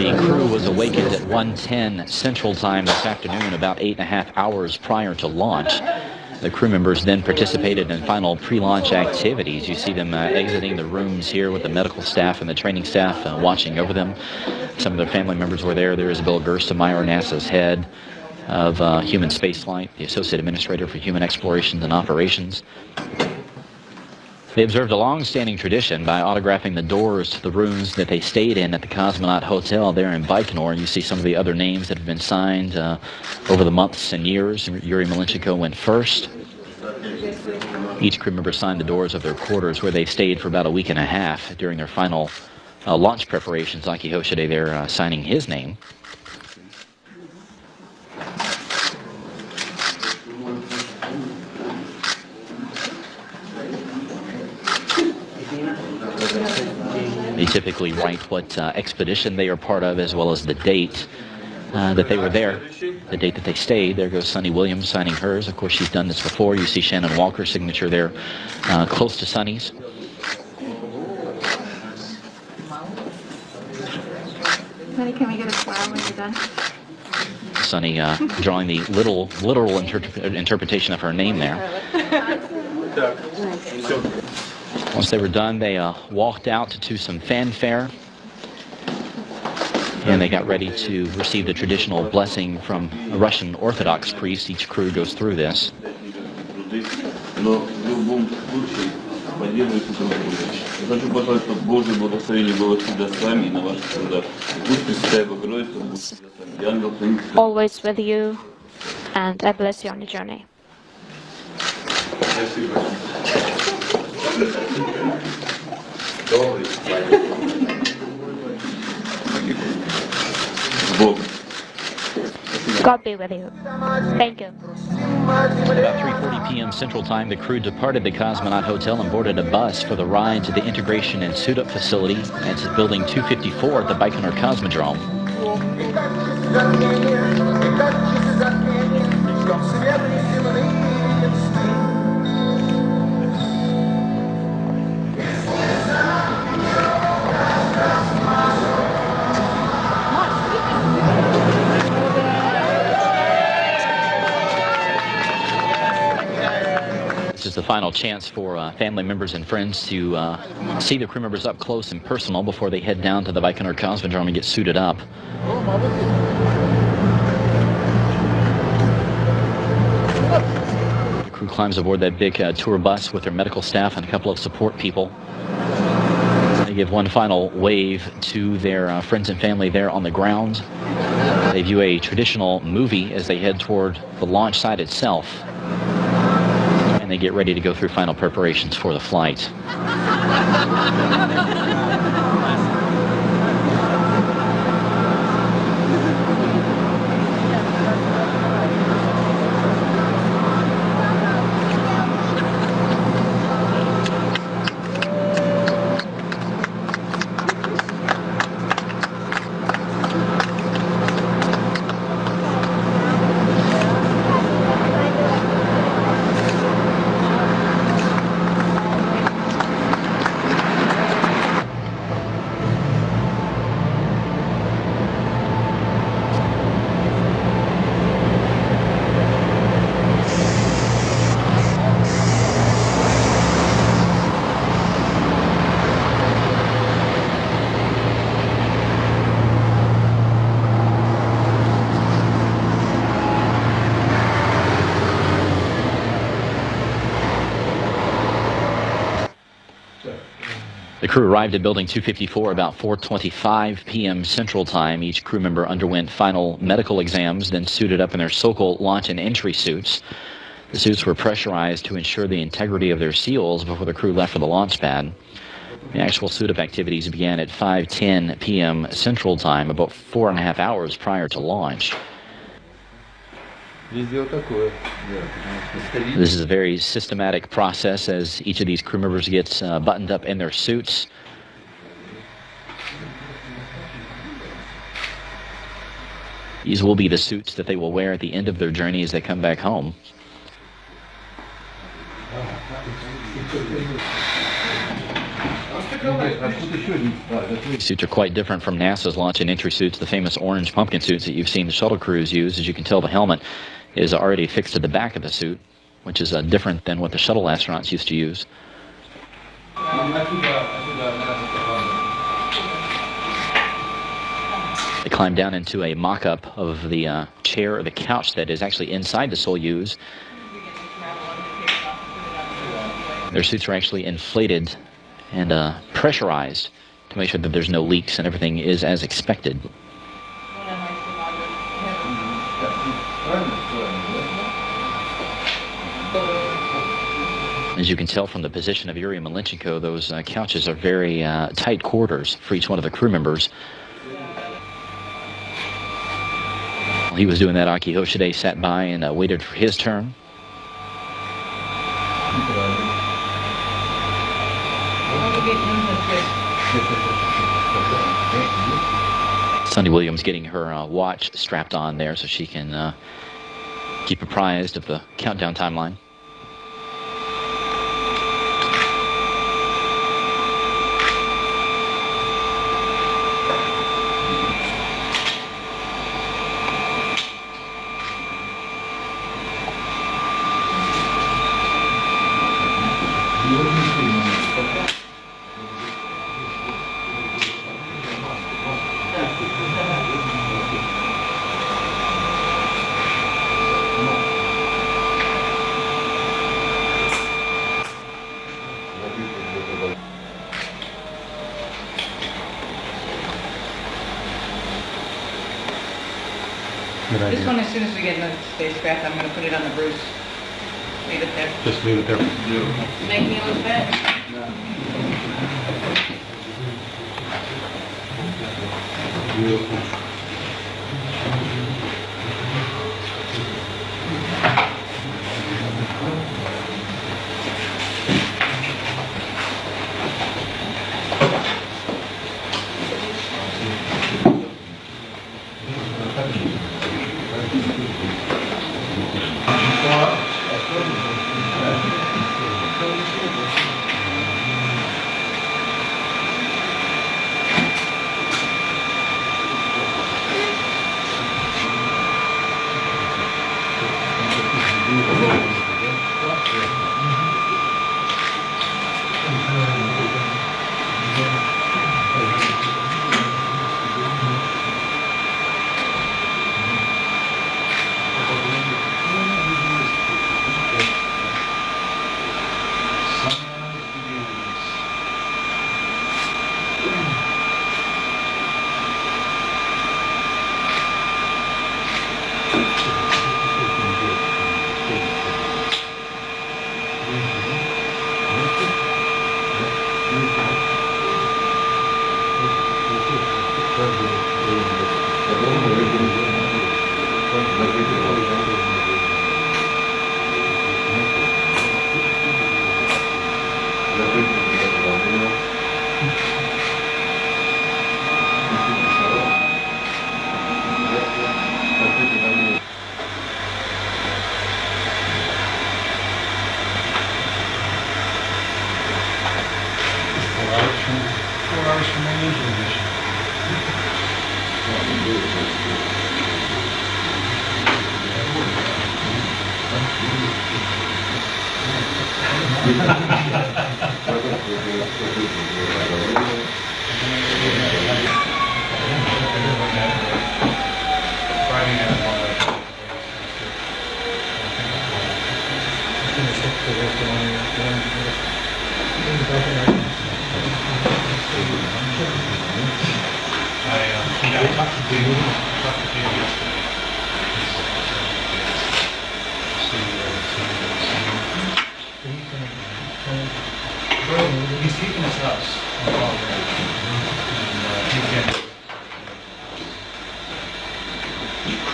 The crew was awakened at 1:10 Central Time this afternoon, about 8.5 hours prior to launch. The crew members then participated in final pre-launch activities. You see them exiting the rooms here with the medical staff and the training staff watching over them. Some of their family members were there. There is Bill Gerstenmaier, NASA's head of human spaceflight, the Associate Administrator for Human Explorations and Operations. They observed a long-standing tradition by autographing the doors to the rooms that they stayed in at the Cosmonaut Hotel there in Baikonur. You see some of the other names that have been signed over the months and years. Yuri Malenchenko went first. Each crew member signed the doors of their quarters where they stayed for about a week and a half during their final launch preparations. Aki Hoshide there signing his name. They typically write what expedition they are part of, as well as the date that they were there, the date that they stayed. There goes Sunny Williams signing hers. Of course, she's done this before. You see Shannon Walker's signature there close to Sunny's. Sunny, can we get a smile when you're done? Sunny drawing the literal interpretation of her name there. Once they were done, they walked out to some fanfare, and they got ready to receive the traditional blessing from a Russian Orthodox priest. Each crew goes through this. Always with you, and I bless you on the journey. God be with you. Thank you. About 3:40 p.m. Central Time, the crew departed the Cosmonaut Hotel and boarded a bus for the ride to the Integration and Suit-Up Facility at Building 254 at the Baikonur Cosmodrome. This is the final chance for family members and friends to see the crew members up close and personal before they head down to the Baikonur Cosmodrome and get suited up. The crew climbs aboard that big tour bus with their medical staff and a couple of support people. They give one final wave to their friends and family there on the ground. They view a traditional movie as they head toward the launch site itself. They get ready to go through final preparations for the flight. The crew arrived at Building 254 about 4:25 p.m. Central Time. Each crew member underwent final medical exams, then suited up in their Sokol launch and entry suits. The suits were pressurized to ensure the integrity of their seals before the crew left for the launch pad. The actual suit-up activities began at 5:10 p.m. Central Time, about 4.5 hours prior to launch. This is a very systematic process as each of these crew members gets buttoned up in their suits. These will be the suits that they will wear at the end of their journey as they come back home. These suits are quite different from NASA's launch and entry suits, the famous orange pumpkin suits that you've seen the shuttle crews use. As you can tell, the helmet is already affixed to the back of the suit, which is different than what the shuttle astronauts used to use. They climb down into a mock-up of the chair or the couch that is actually inside the Soyuz. Their suits are actually inflated and pressurized to make sure that there's no leaks and everything is as expected. As you can tell from the position of Yuri Malenchenko, those couches are very tight quarters for each one of the crew members. While he was doing that, Aki Hoshide sat by and waited for his turn. Sunny Williams getting her watch strapped on there so she can keep apprised of the countdown timeline. This one, as soon as we get in the spacecraft, I'm going to put it on the Bruce. Leave it there. Just leave it there. Make me look bad. Beautiful.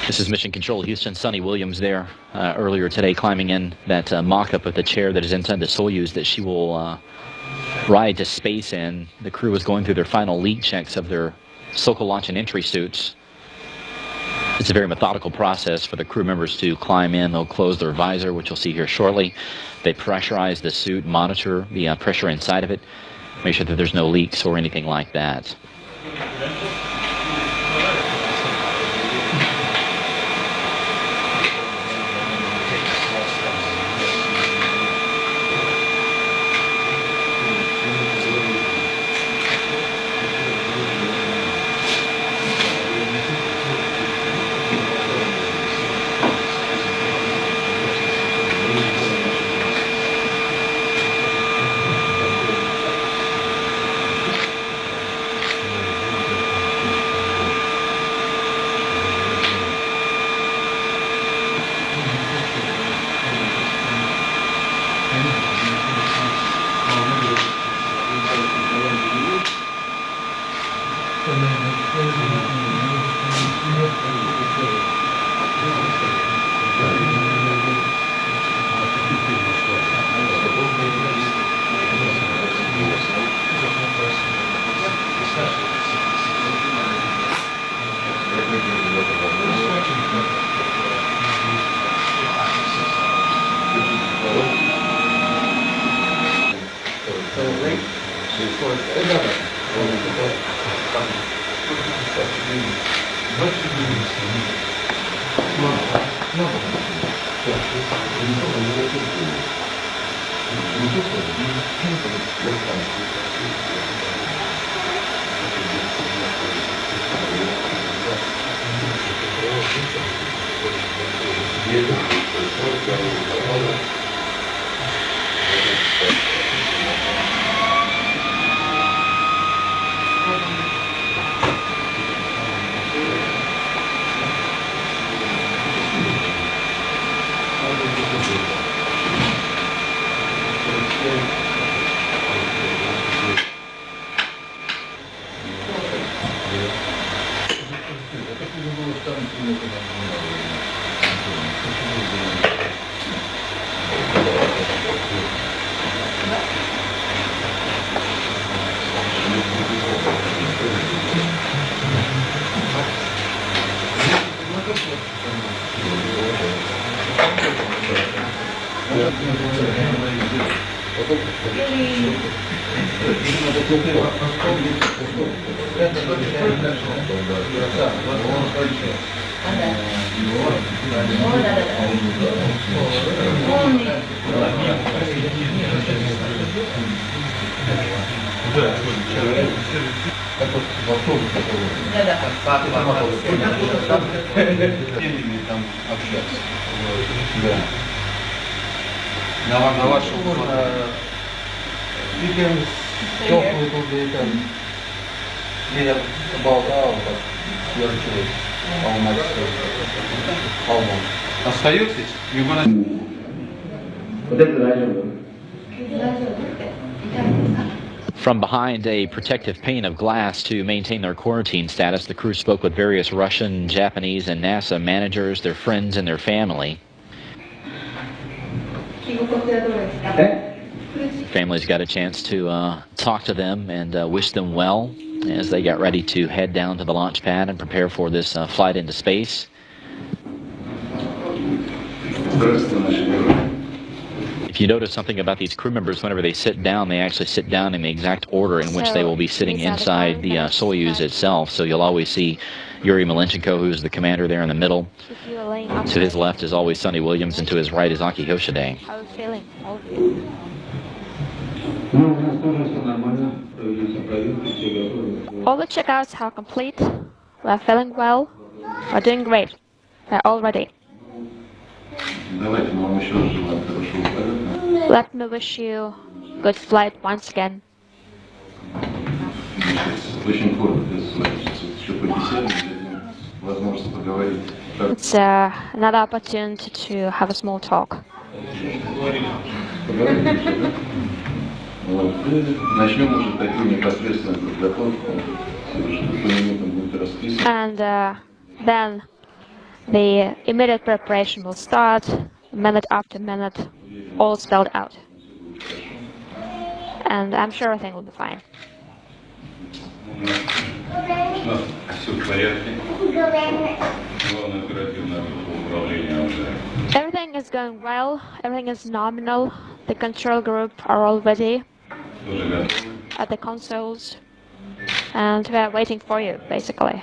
This is Mission Control Houston. Sunny Williams there earlier today climbing in that mock-up of the chair that is inside the Soyuz that she will ride to space in. The crew was going through their final leak checks of their Sokol launch and entry suits. It's a very methodical process for the crew members to climb in. They'll close their visor, which you'll see here shortly. They pressurize the suit, monitor the pressure inside of it. Make sure that there's no leaks or anything like that. На вашу weekend теплый тут там. Я болтал, как сверчил. Остаетесь? From behind a protective pane of glass to maintain their quarantine status, the crew spoke with various Russian, Japanese, and NASA managers, their friends, and their family. Families got a chance to talk to them and wish them well as they got ready to head down to the launch pad and prepare for this flight into space. If you notice something about these crew members, whenever they sit down, they actually sit down in the exact order in which they will be sitting inside the Soyuz itself. So you'll always see Yuri Malenchenko, who's the commander there in the middle. To his left is always Sonny Williams, and to his right is Aki Hoshide. How are you feeling? All the checkouts are complete. We're feeling well. We're doing great. We're all ready. Let me wish you good flight once again. It's another opportunity to have a small talk. And then the immediate preparation will start, minute after minute, all spelled out. And I'm sure everything will be fine. Everything is going well, everything is nominal. The control group are all ready. at the consoles, and we are waiting for you, basically.